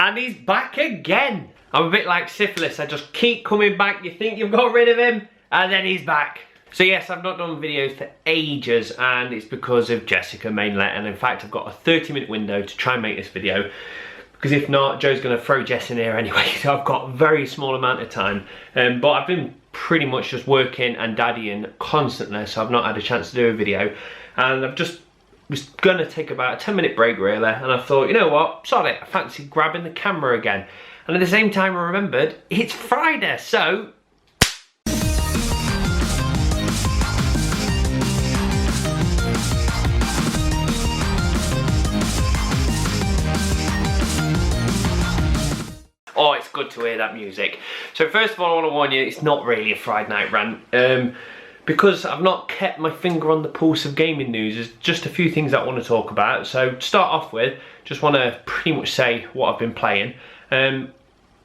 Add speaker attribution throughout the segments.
Speaker 1: And he's back again. I'm a bit like syphilis, I just keep coming back. You think you've got rid of him, and then he's back. So yes, I've not done videos for ages, and it's because of Jessica mainly. And in fact, I've got a 30-minute window to try and make this video, because if not, Joe's gonna throw Jess in here anyway. So I've got a very small amount of time. But I've been pretty much just working and daddying constantly, so I've not had a chance to do a video. And I've just was gonna take about a 10-minute break really, and I thought, you know what, sod it, I fancy grabbing the camera again. And at the same time I remembered, it's Friday, so... Oh, it's good to hear that music. So first of all, I want to warn you, it's not really a Friday night rant. Because I've not kept my finger on the pulse of gaming news, there's just a few things that I want to talk about. So to start off with, just want to pretty much say what I've been playing.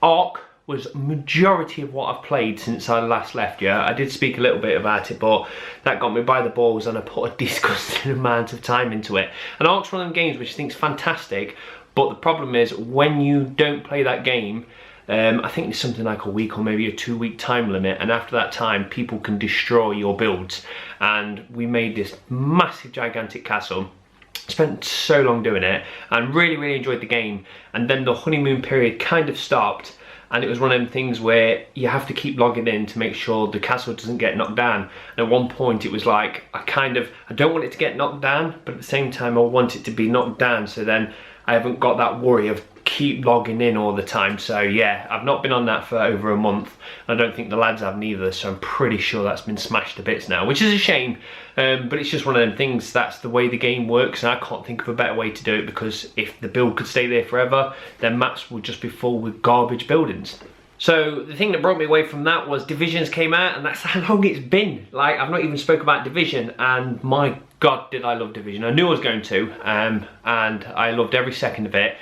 Speaker 1: Ark was majority of what I've played since I last left you. I did speak a little bit about it, but that got me by the balls and I put a disgusting amount of time into it. And Ark's one of them games which I think is fantastic, but the problem is when you don't play that game, I think there's something like a week or maybe a 2-week time limit, and after that time people can destroy your builds. And we made this massive gigantic castle, spent so long doing it and really enjoyed the game, and then the honeymoon period kind of stopped, and it was one of them things where you have to keep logging in to make sure the castle doesn't get knocked down. And at one point it was like, I don't want it to get knocked down, but at the same time I want it to be knocked down, so then I haven't got that worry of keep logging in all the time. So yeah, I've not been on that for over a month. I don't think the lads have neither, so I'm pretty sure that's been smashed to bits now, which is a shame. But it's just one of them things, that's the way the game works, and I can't think of a better way to do it, because if the build could stay there forever, then maps would just be full with garbage buildings. So the thing that brought me away from that was Divisions came out, and that's how long it's been. Like, I've not even spoke about Division, and my God, did I love Division. I knew I was going to, and I loved every second of it.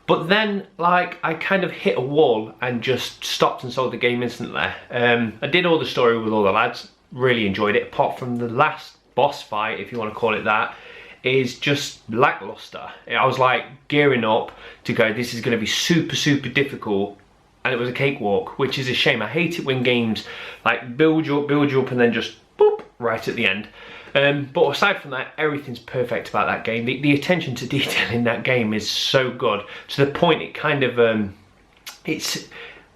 Speaker 1: But then, like, I kind of hit a wall and just stopped and sold the game instantly. I did all the story with all the lads, really enjoyed it, apart from the last boss fight, if you want to call it that, is just lackluster. I was like gearing up to go, this is going to be super difficult, and it was a cakewalk, which is a shame. I hate it when games like build you up and then just boop right at the end. But aside from that, everything's perfect about that game. The attention to detail in that game is so good, to the point it kind of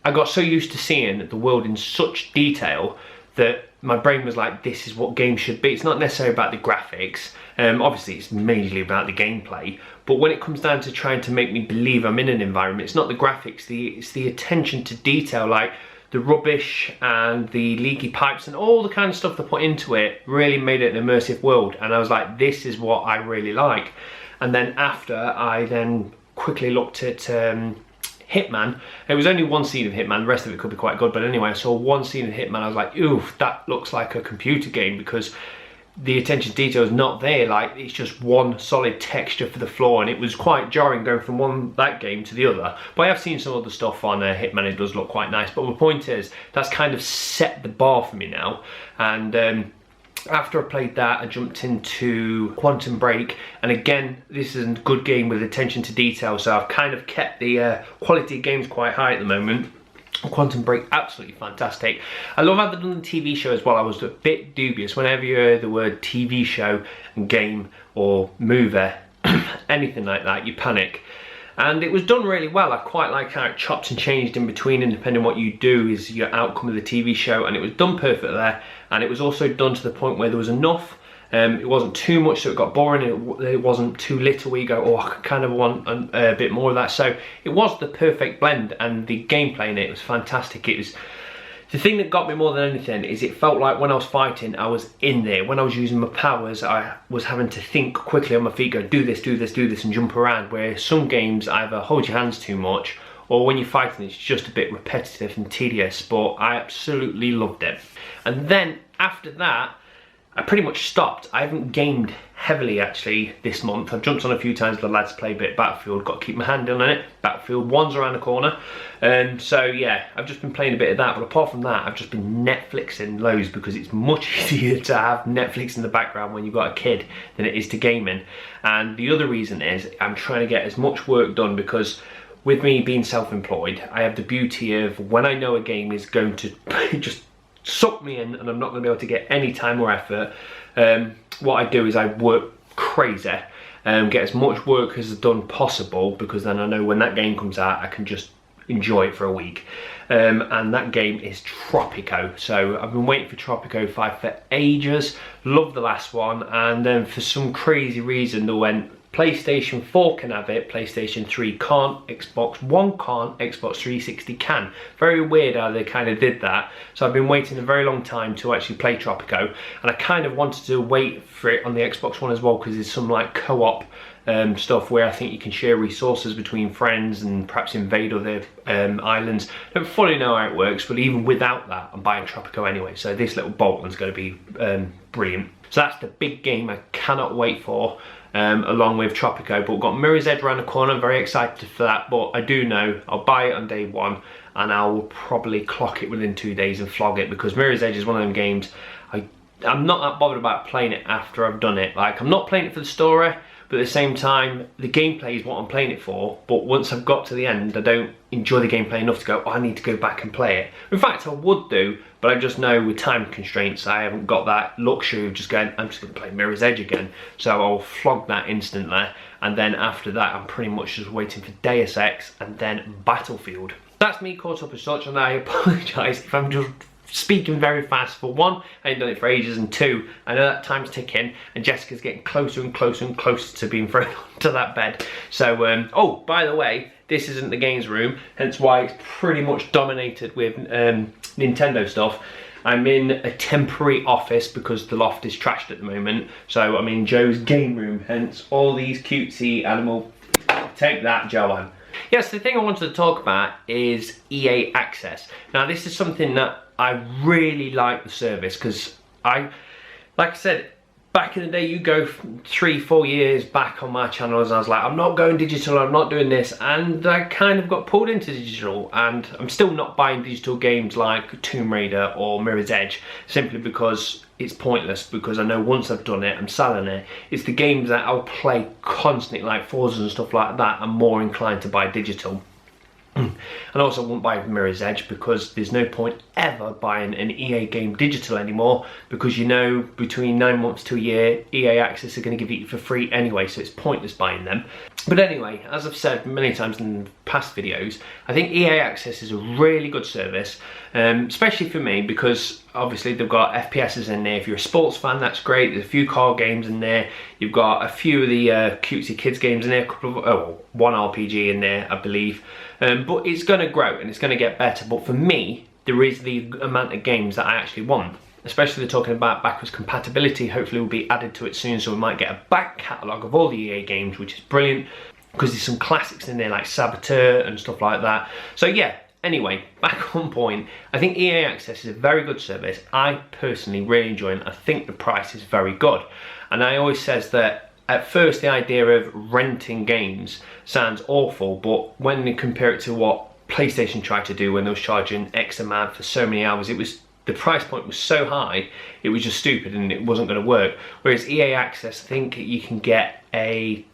Speaker 1: I got so used to seeing the world in such detail that my brain was like, this is what games should be. It's not necessarily about the graphics, obviously it's mainly about the gameplay, but when it comes down to trying to make me believe I'm in an environment, it's not the graphics, it's the attention to detail, like the rubbish and the leaky pipes and all the kind of stuff they put into it really made it an immersive world. And I was like, this is what I really like. And then after, I then quickly looked at Hitman. It was only one scene of Hitman, the rest of it could be quite good, but anyway, I saw one scene of Hitman, I was like, oof, that looks like a computer game, because the attention to detail is not there. Like, it's just one solid texture for the floor, and it was quite jarring going from that game to the other. But I have seen some other stuff on Hitman, it does look quite nice. But the point is, that's kind of set the bar for me now. And after I played that, I jumped into Quantum Break, and again, this is a good game with attention to detail, so I've kind of kept the quality of games quite high at the moment. Quantum Break, absolutely fantastic. I love how they've done the TV show as well. I was a bit dubious whenever you hear the word TV show and game or movie, anything like that, you panic. And it was done really well. I quite like how it chopped and changed in between, and depending on what you do is your outcome of the TV show, and it was done perfect there. And it was also done to the point where there was enough. It wasn't too much so it got boring, it wasn't too little where you go, oh, I kind of want a bit more of that. So it was the perfect blend, and the gameplay in it was fantastic. It was, the thing that got me more than anything is it felt like when I was fighting, I was in there. When I was using my powers, I was having to think quickly on my feet, go do this, and jump around, where some games either hold your hands too much, or when you're fighting it's just a bit repetitive and tedious. But I absolutely loved it. And then after that, I pretty much stopped. I haven't gamed heavily actually this month. I've jumped on a few times with the lads, play a bit of Battlefield, got to keep my hand on it. Battlefield 1's around the corner. So yeah, I've just been playing a bit of that, but apart from that, I've just been Netflixing loads, because it's much easier to have Netflix in the background when you've got a kid than it is to gaming. And the other reason is I'm trying to get as much work done, because with me being self-employed, I have the beauty of when I know a game is going to just suck me in and I'm not going to be able to get any time or effort, what I do is I work crazy, get as much work as done possible, because then I know when that game comes out I can just enjoy it for a week. And that game is Tropico. So I've been waiting for Tropico 5 for ages, loved the last one, and then for some crazy reason they went PlayStation 4 can have it, PlayStation 3 can't, Xbox One can't, Xbox 360 can. Very weird how they kind of did that. So I've been waiting a very long time to actually play Tropico, and I kind of wanted to wait for it on the Xbox One as well, because there's some like co-op stuff where I think you can share resources between friends and perhaps invade other islands. I don't fully know how it works, but even without that, I'm buying Tropico anyway. So this little bolt one's going to be brilliant. So that's the big game I cannot wait for, along with Tropico. But we've got Mirror's Edge around the corner. I'm very excited for that, but I do know I'll buy it on day one and I will probably clock it within 2 days and flog it, because Mirror's Edge is one of them games I'm not that bothered about playing it after I've done it. Like, I'm not playing it for the story, but at the same time, the gameplay is what I'm playing it for. But once I've got to the end, I don't enjoy the gameplay enough to go, oh, I need to go back and play it. In fact, I would do, but I just know with time constraints, I haven't got that luxury of just going, I'm just going to play Mirror's Edge again. So I'll flog that instantly. And then after that, I'm pretty much just waiting for Deus Ex and then Battlefield. That's me caught up as such, and I apologise if I'm just speaking very fast. For one, I ain't done it for ages, and two, I know that time's ticking and Jessica's getting closer and closer and closer to being thrown onto that bed. So oh, by the way, this isn't the games room, hence why it's pretty much dominated with Nintendo stuff. I'm in a temporary office because the loft is trashed at the moment, so I'm in Joe's game room, hence all these cutesy animal. Take that, Joanne. Yes, the thing I wanted to talk about is EA Access. Now, this is something that I really like the service, because like I said, back in the day, you go 3-4 years back on my channels, and I was like, I'm not going digital, I'm not doing this, and I kind of got pulled into digital, and I'm still not buying digital games like Tomb Raider or Mirror's Edge, simply because it's pointless, because I know once I've done it, I'm selling it. It's the games that I'll play constantly, like Forza and stuff like that, I'm more inclined to buy digital. And also I won't buy Mirror's Edge, because there's no point ever buying an EA game digital anymore, because you know between 9 months to a year EA Access are going to give it for free anyway, so it's pointless buying them. But anyway, as I've said many times in past videos, I think EA Access is a really good service, especially for me, because obviously they've got FPSs in there. If you're a sports fan, that's great. There's a few car games in there. You've got a few of the cutesy kids games in there, a couple of, one RPG in there, I believe. But it's going to grow and it's going to get better. But for me, there is the amount of games that I actually want. Especially they're talking about backwards compatibility. Hopefully will be added to it soon, so we might get a back catalogue of all the EA games, which is brilliant, because there's some classics in there like Saboteur and stuff like that. So yeah, anyway, back on point, I think EA Access is a very good service. I personally really enjoy it. I think the price is very good. And I always says that at first the idea of renting games sounds awful, but when you compare it to what PlayStation tried to do when they was charging X amount for so many hours, it was, the price point was so high, it was just stupid and it wasn't going to work. Whereas EA Access, I think you can get a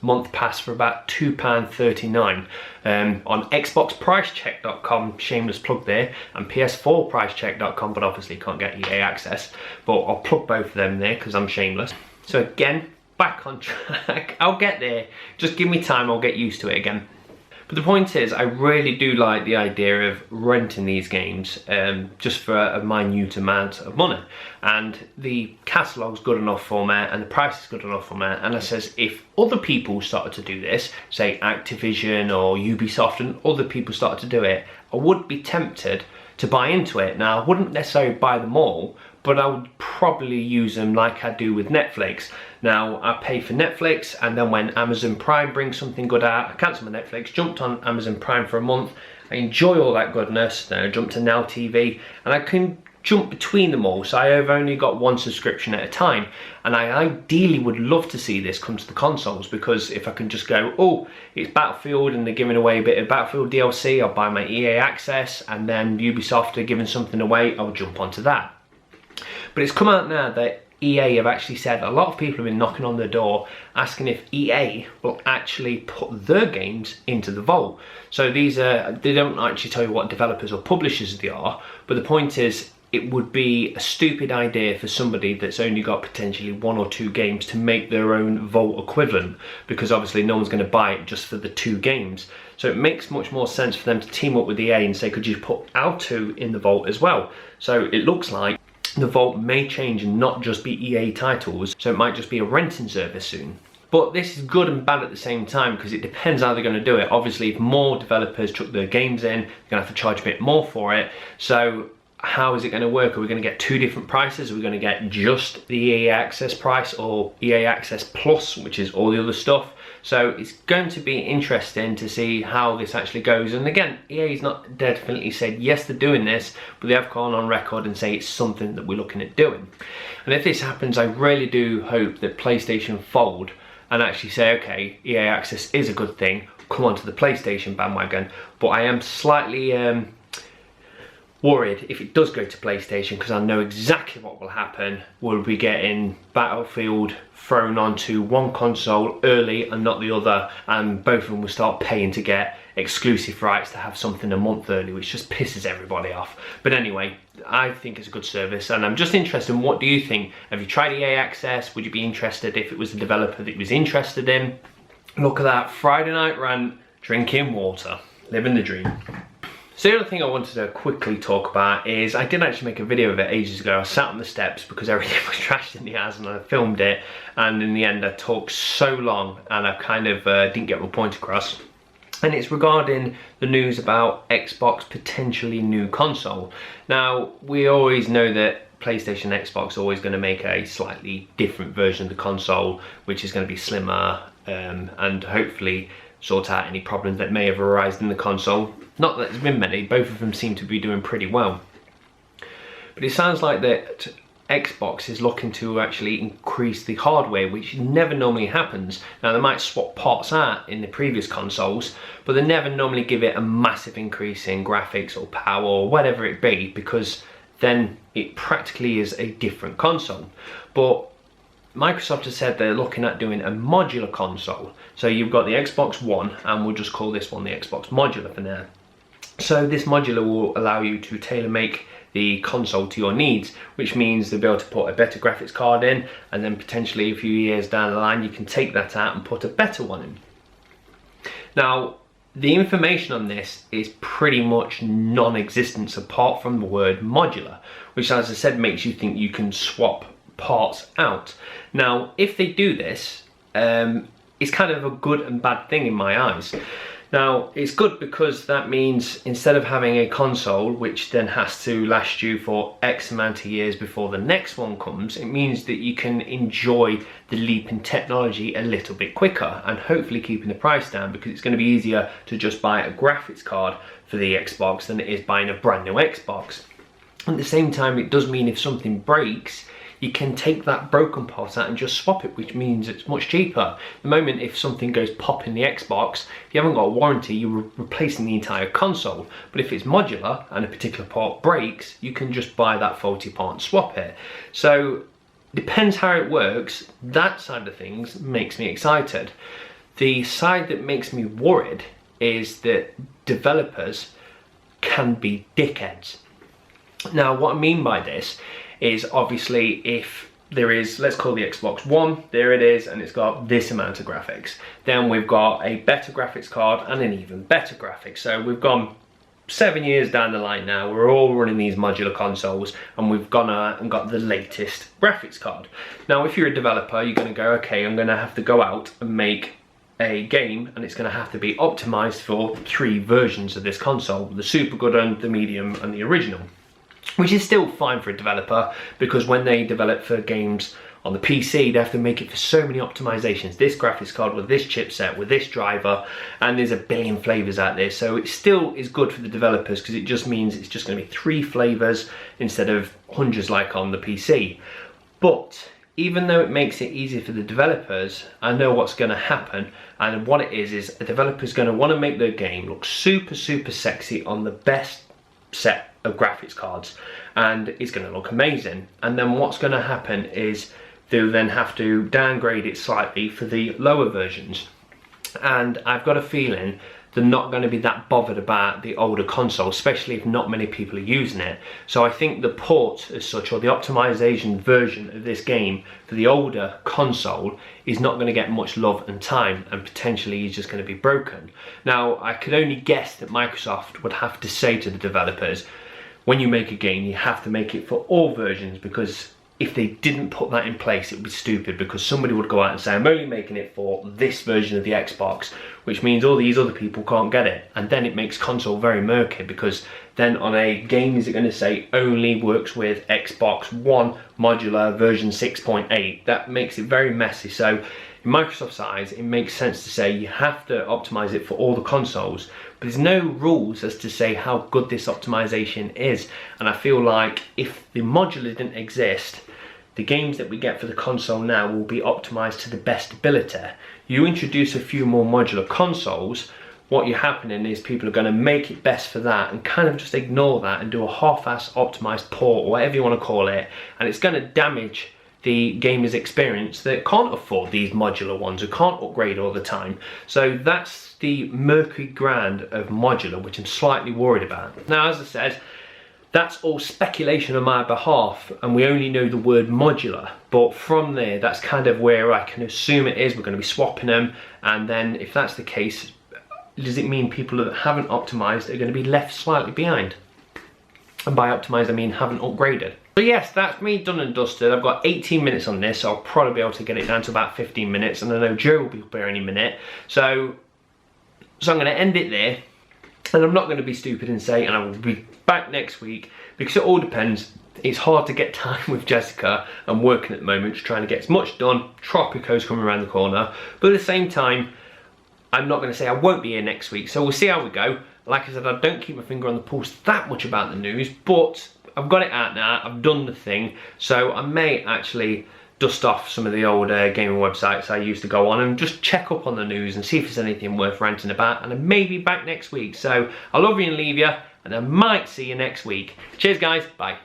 Speaker 1: month pass for about £2.39 on xboxpricecheck.com, shameless plug there, and ps4pricecheck.com, but obviously can't get EA Access, but I'll plug both of them there because I'm shameless. So again, back on track. I'll get there, just give me time, I'll get used to it again. But the point is, I really do like the idea of renting these games just for a minute amount of money. And the catalogue's good enough for me, and the price is good enough for me. And I says, if other people started to do this, say Activision or Ubisoft, and other people started to do it, I would be tempted to buy into it. Now, I wouldn't necessarily buy them all, but I would probably use them like I do with Netflix. Now, I pay for Netflix, and then when Amazon Prime brings something good out, I cancel my Netflix, jumped on Amazon Prime for a month, I enjoy all that goodness, then I jump to Now TV, and I can jump between them all, so I have only got one subscription at a time. And I ideally would love to see this come to the consoles, because if I can just go, oh, it's Battlefield and they're giving away a bit of Battlefield DLC, I'll buy my EA Access, and then Ubisoft are giving something away, I'll jump onto that. But it's come out now that EA have actually said a lot of people have been knocking on their door asking if EA will actually put their games into the vault. So these are, they don't actually tell you what developers or publishers they are, but the point is it would be a stupid idea for somebody that's only got potentially 1 or 2 games to make their own vault equivalent, because obviously no one's going to buy it just for the 2 games. So it makes much more sense for them to team up with EA and say, could you put our 2 in the vault as well? So it looks like the vault may change and not just be EA titles, so it might just be a renting service soon. But this is good and bad at the same time, because it depends how they're going to do it. Obviously, if more developers chuck their games in, they're going to have to charge a bit more for it. So how is it going to work? Are we going to get 2 different prices? Are we going to get just the EA Access price, or EA Access Plus, which is all the other stuff? So it's going to be interesting to see how this actually goes. And again, EA's not definitely said yes, they're doing this, but they have gone on record and say it's something that we're looking at doing. And if this happens, I really do hope that PlayStation fold and actually say, okay, EA Access is a good thing, come onto the PlayStation bandwagon. But I am slightly worried if it does go to PlayStation, because I know exactly what will happen. We'll be getting Battlefield thrown onto one console early and not the other, and both of them will start paying to get exclusive rights to have something a month early, which just pisses everybody off. But anyway, I think it's a good service, and I'm just interested in, what do you think? Have you tried EA Access? Would you be interested if it was a developer that was interested in? Look at that, Friday night rant, drinking water, living the dream. So the other thing I wanted to quickly talk about is, I did actually make a video of it ages ago. I sat on the steps because everything was trashed in the house and I filmed it, and in the end I talked so long and I kind of didn't get my point across. And it's regarding the news about Xbox potentially new console. Now, we always know that PlayStation and Xbox are always going to make a slightly different version of the console, which is going to be slimmer and hopefully sort out any problems that may have arisen in the console. Not that there's been many, both of them seem to be doing pretty well. But it sounds like that Xbox is looking to actually increase the hardware, which never normally happens. Now, they might swap parts out in the previous consoles, but they never normally give it a massive increase in graphics or power or whatever it be, because then it practically is a different console. But Microsoft has said they're looking at doing a modular console. So you've got the Xbox One, and we'll just call this one the Xbox Modular for now. So this modular will allow you to tailor make the console to your needs, which means they'll be able to put a better graphics card in, and then potentially a few years down the line you can take that out and put a better one in. Now, the information on this is pretty much non-existent apart from the word modular, which, as I said, makes you think you can swap parts out. Now, if they do this, it's kind of a good and bad thing in my eyes. Now, it's good because that means instead of having a console which then has to last you for X amount of years before the next one comes, it means that you can enjoy the leap in technology a little bit quicker, and hopefully keeping the price down, because it's going to be easier to just buy a graphics card for the Xbox than it is buying a brand new Xbox. At the same time, it does mean if something breaks, you can take that broken part out and just swap it, which means it's much cheaper. At the moment, if something goes pop in the Xbox, if you haven't got a warranty, you're replacing the entire console. But if it's modular and a particular part breaks, you can just buy that faulty part and swap it. So, depends how it works. That side of things makes me excited. The side that makes me worried is that developers can be dickheads. Now, what I mean by this is, obviously, if there is, let's call the Xbox One, there it is, and it's got this amount of graphics. Then we've got a better graphics card and an even better graphics. So we've gone 7 years down the line now, we're all running these modular consoles, and we've gone out and got the latest graphics card. Now, if you're a developer, you're going to go, okay, I'm going to have to go out and make a game, and it's going to have to be optimized for 3 versions of this console, the super good one, the medium, and the original. Which is still fine for a developer, because when they develop for games on the PC, they have to make it for so many optimizations. This graphics card with this chipset, with this driver, and there's a billion flavors out there. So it still is good for the developers, because it just means it's just going to be 3 flavors instead of hundreds like on the PC. But even though it makes it easier for the developers, I know what's going to happen, and what it is a developer's going to want to make their game look super, super sexy on the best set of graphics cards, and it's going to look amazing. And then what's going to happen is they'll then have to downgrade it slightly for the lower versions. And I've got a feeling they're not going to be that bothered about the older console, especially if not many people are using it. So I think the port as such, or the optimization version of this game for the older console, is not going to get much love and time, and potentially is just going to be broken. Now, I could only guess that Microsoft would have to say to the developers, when you make a game, you have to make it for all versions, because if they didn't put that in place, it would be stupid, because somebody would go out and say, I'm only making it for this version of the Xbox, which means all these other people can't get it. And then it makes console very murky, because then on a game, is it going to say only works with Xbox One modular version 6.8? That makes it very messy. So in Microsoft's eyes, it makes sense to say you have to optimize it for all the consoles, but there's no rules as to say how good this optimization is. And I feel like if the modular didn't exist, the games that we get for the console now will be optimized to the best ability. You introduce a few more modular consoles, what you're happening is people are going to make it best for that and kind of just ignore that and do a half-ass optimized port, or whatever you want to call it, and it's going to damage the gamer's experience that can't afford these modular ones, who can't upgrade all the time. So that's the murky ground of modular, which I'm slightly worried about. Now, as I said, that's all speculation on my behalf, and we only know the word modular, but from there, that's kind of where I can assume it is. We're going to be swapping them, and then if that's the case, does it mean people that haven't optimized are going to be left slightly behind? And by optimized, I mean haven't upgraded. So yes, that's me done and dusted. I've got 18 minutes on this, so I'll probably be able to get it down to about 15 minutes, and I know Joe will be up here any minute. So I'm going to end it there, and I'm not going to be stupid and say, and I will be back next week, because it all depends. It's hard to get time with Jessica. I'm working at the moment, just trying to get as much done. Tropico's coming around the corner, but at the same time, I'm not going to say I won't be here next week, so we'll see how we go. Like I said, I don't keep my finger on the pulse that much about the news, but I've got it out now, I've done the thing, so I may actually dust off some of the old gaming websites I used to go on and just check up on the news and see if there's anything worth ranting about, and I may be back next week. So I love you and leave you, and I might see you next week. Cheers guys, bye.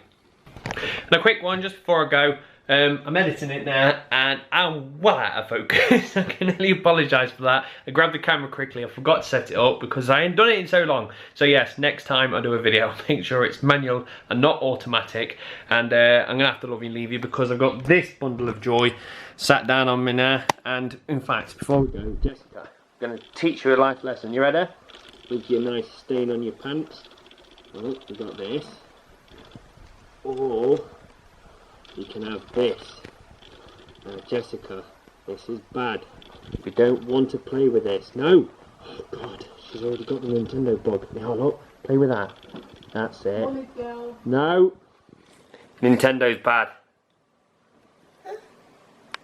Speaker 1: And a quick one just before I go. I'm editing it now and I'm well out of focus. I can only apologise for that. I grabbed the camera quickly, I forgot to set it up because I ain't done it in so long. So yes, next time I do a video, make sure it's manual and not automatic. And I'm going to have to love you and leave you, because I've got this bundle of joy sat down on me now. And in fact, before we go, Jessica, I'm going to teach you a life lesson. You ready? With your nice stain on your pants. Oh, we've got this. Or you can have this. Now Jessica, this is bad. We don't want to play with this. No! Oh God, she's already got the Nintendo bug. Now look, play with that. That's it. No! Nintendo's bad.